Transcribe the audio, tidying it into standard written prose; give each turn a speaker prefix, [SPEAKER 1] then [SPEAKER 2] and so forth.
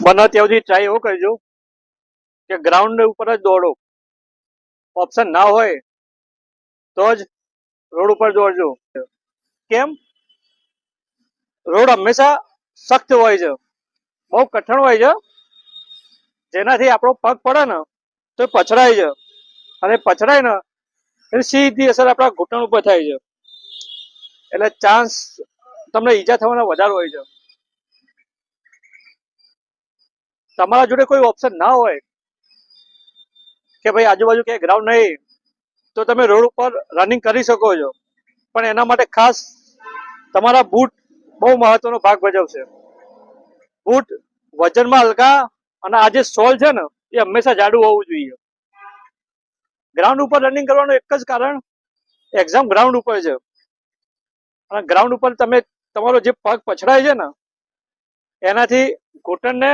[SPEAKER 1] બને ત્યાં સુધી ટ્રાય એવો કરજો કે ગ્રાઉન્ડ ઉપર જ દોડો. ઓપ્શન ના હોય તો જ રોડ ઉપર દોડજો. કેમ? રોડ હંમેશા સખ્ત હોય છે, બહુ કઠણ હોય છે, જેનાથી આપણો પગ પડે ને તો પછડાય છે, અને પછડાય ને એની સીધી અસર આપણા ઘૂંટણ ઉપર થાય છે, એટલે ચાન્સ તમને ઈજા થવાના વધારે હોય છે. તમારા જોડે કોઈ ઓપ્શન ના હોય કે ભાઈ આજુબાજુ ક્યાંય ગ્રાઉન્ડ નહીં, તો તમે રોડ ઉપર રનિંગ કરી શકો છો, પણ એના માટે ખાસ તમારા બૂટ બહુ મહત્વનો ભાગ ભજવશે. બૂટ વજનમાં હલકા અને આ જે સોલ છે ને એ હંમેશા જાડું હોવું જોઈએ. ગ્રાઉન્ડ ઉપર રનિંગ કરવાનું એક જ કારણ, એક્ઝામ ગ્રાઉન્ડ ઉપર છે, અને ગ્રાઉન્ડ ઉપર તમે તમારો જે પગ પછડાય છે ને એનાથી ઘૂંટણને